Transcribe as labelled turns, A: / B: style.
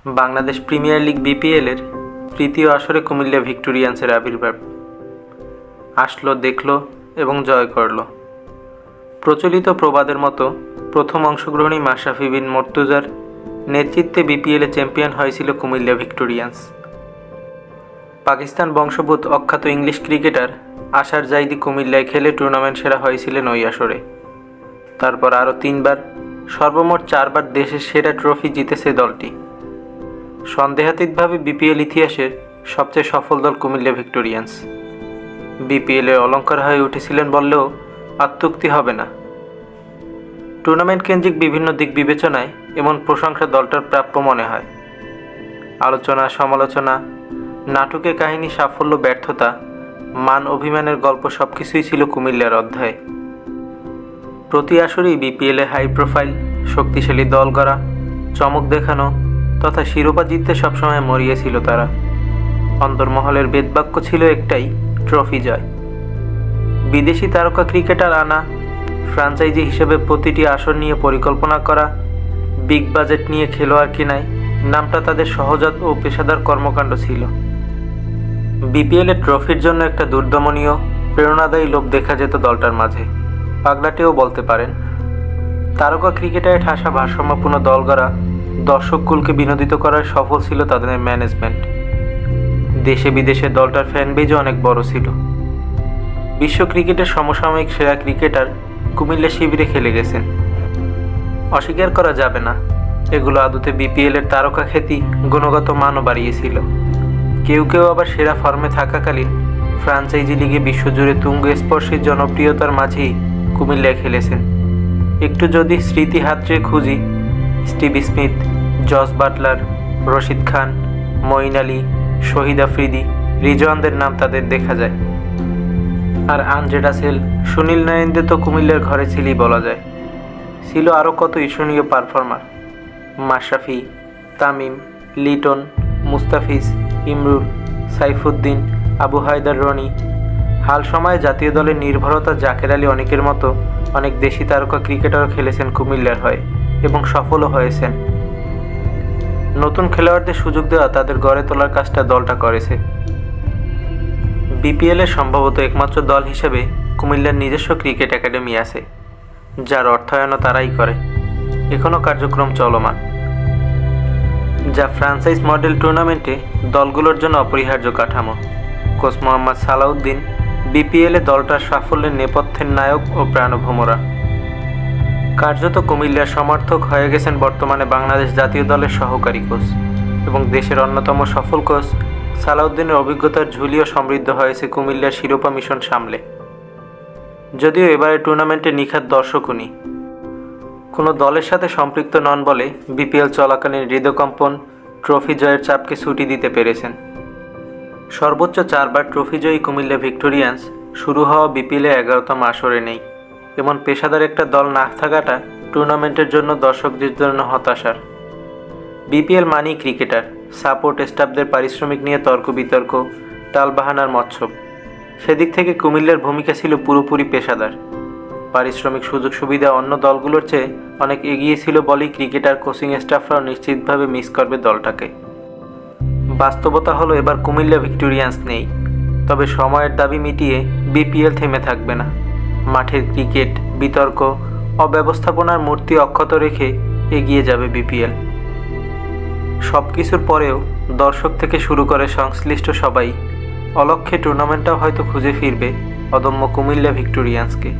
A: Bangladesh premier league বিপিএলের তৃতীয় আসরে কুমিল্লা ভিক্টোরিয়ান্সের আবির্ভাব। আসলো, দেখলো এবং জয় করল। প্রচলিত প্রবাদের মতো প্রথম অংশগ্রহণী মাশরাফি বিন মর্তুজার নেতৃত্বে বিপিএলে চ্যাম্পিয়ন হয়েছিল কুমিল্লা ভিক্টোরিয়ান্স। পাকিস্তান বংশোদ্ভূত অখ্যাত ইংলিশ ক্রিকেটার আশার জাইদি কুমিল্লায় খেলে টুর্নামেন্ট সেরা হয়েছিলেন ওই আসরে। তারপর আরও 3বার, সর্বমোট 4বার দেশের সেরা ট্রফি জিতেছে দলটি। সন্দেহাতীতভাবে বিপিএল ইতিহাসের সবচেয়ে সফল দল কুমিল্লা ভিক্টোরিয়ান্স। বিপিএলের অলঙ্কার হয়ে উঠেছিলেন বললেও আত্মুক্তি হবে না। টুর্নামেন্ট কেন্দ্রিক বিভিন্ন দিক বিবেচনায় এমন প্রশংসা দলটার প্রাপ্য মনে হয়। আলোচনা, সমালোচনা, নাটকের কাহিনী, সাফল্য, ব্যর্থতা, মান অভিমানের গল্প সবকিছুই ছিল কুমিল্লার অধ্যায়। প্রতি আসরেই বিপিএলে হাই প্রোফাইল, শক্তিশালী দল গড়া, চমক দেখানো তথা শিরোপা জিততে সবসময় মরিয়েছিল তারা। অন্তর্মহলের বেদবাক্য ছিল একটাই, ট্রফি জয়। বিদেশি তারকা ক্রিকেটার আনা, ফ্র্যাঞ্চাইজি হিসেবে প্রতিটি আসর নিয়ে পরিকল্পনা করা, বিগ বাজেট নিয়ে খেলোয়াড় কেনায় নামটা তাদের সহজাত ও পেশাদার কর্মকাণ্ড ছিল। বিপিএলের ট্রফির জন্য একটা দুর্দমনীয়, প্রেরণাদায়ী লোভ দেখা যেত দলটার মাঝে, পাগলাটেও বলতে পারেন। তারকা ক্রিকেটারের ঠাসা ভারসাম্যপূর্ণ দল গড়া, দর্শককুলকে বিনোদিত করার সফল ছিল তাদের ম্যানেজমেন্ট। দেশে বিদেশে দলটার ফ্যানবেজও অনেক বড় ছিল। বিশ্ব ক্রিকেটের সমসাময়িক সেরা ক্রিকেটার কুমিল্লা শিবিরে খেলে গেছেন, অস্বীকার করা যাবে না। এগুলো আদতে বিপিএলের তারকা খ্যাতি, গুণগত মানও বাড়িয়েছিল। কেউ কেউ আবার সেরা ফর্মে থাকাকালীন ফ্র্যাঞ্চাইজি লিগে বিশ্বজুড়ে তুঙ্গ স্পর্শী জনপ্রিয়তার মাঝেই কুমিল্লায় খেলেছেন। একটু যদি স্মৃতি হাতড়ে খুঁজি, Steve Smith, Jos Buttler, Rashid Khan, Moeen Ali, Shahid Afridi, রিজওয়ানদের নাম তাদের দেখা যায়। আর আন্দ্রে রাসেল, সুনীল নারিনদের তো কুমিল্লার ঘরে ছিলই বলা যায়। ছিল আরও কত ঈর্ষণীয় পারফর্মার, মাশরাফি, তামিম, লিটন, মুস্তাফিজ, ইমরুল, সাইফুদ্দিন, আবু হায়দার রনি। হাল সময়ে জাতীয় দলের নির্ভরতা জাকের আলী অনেকের মতো অনেক দেশি তারকা ক্রিকেটারও খেলেছেন কুমিল্লার হয়ে এবং সফলও হয়েছেন। নতুন খেলোয়াড়দের সুযোগ দেওয়া, তাদের গড়ে তোলার কাজটা দলটা করেছে। বিপিএলের সম্ভবত একমাত্র দল হিসেবে কুমিল্লার নিজস্ব ক্রিকেট একাডেমি আছে, যার অর্থায়নও তারাই করে। এখনও কার্যক্রম চলমান, যা ফ্র্যাঞ্চাইজ মডেল টুর্নামেন্টে দলগুলোর জন্য অপরিহার্য কাঠামো। কোচ মোহাম্মদ সালাউদ্দিন বিপিএলে দলটার সাফল্যের নেপথ্যের নায়ক ও প্রাণভোমরা। কার্যত কুমিল্লার সমর্থক হয়ে গেছেন বর্তমানে বাংলাদেশ জাতীয় দলের সহকারী কোচ এবং দেশের অন্যতম সফল কোচ সালাউদ্দিনের অভিজ্ঞতার ঝুলিও সমৃদ্ধ হয়েছে কুমিল্লার শিরোপা মিশন সামলে। যদিও এবারে টুর্নামেন্টে নিখাত দর্শকও নেই, কোনো দলের সাথে সম্পৃক্ত নন বলে বিপিএল চলাকালীন হৃদকম্পন, ট্রফি জয়ের চাপকে ছুটি দিতে পেরেছেন। সর্বোচ্চ 4বার ট্রফি জয়ী কুমিল্লা ভিক্টোরিয়ান্স শুরু হওয়া বিপিএলে 11তম আসরে নেই। এমন পেশাদার একটা দল না থাকাটা টুর্নামেন্টের জন্য দর্শকদের জন্য হতাশার। বিপিএল মানেই ক্রিকেটার, সাপোর্ট স্টাফদের পারিশ্রমিক নিয়ে তর্ক বিতর্ক, টালবাহানার মৎসব। সেদিক থেকে কুমিল্লার ভূমিকা ছিল পুরোপুরি পেশাদার। পারিশ্রমিক সুযোগ সুবিধা অন্য দলগুলোর চেয়ে অনেক এগিয়ে ছিল বলেই ক্রিকেটার, কোচিং স্টাফরাও নিশ্চিতভাবে মিস করবে দলটাকে। বাস্তবতা হলো এবার কুমিল্লা ভিক্টোরিয়ান্স নেই, তবে সময়ের দাবি মিটিয়ে বিপিএল থেমে থাকবে না। মাঠের ক্রিকেট, বিতর্ক, অব্যবস্থাপনার মূর্তি অক্ষত রেখে এগিয়ে যাবে বিপিএল। সব কিছুর পরেও দর্শক থেকে শুরু করে সংশ্লিষ্ট সবাই অলক্ষ্যে টুর্নামেন্টটাও হয়তো খুঁজে ফিরবে অদম্য কুমিল্লা ভিক্টোরিয়ান্সকে।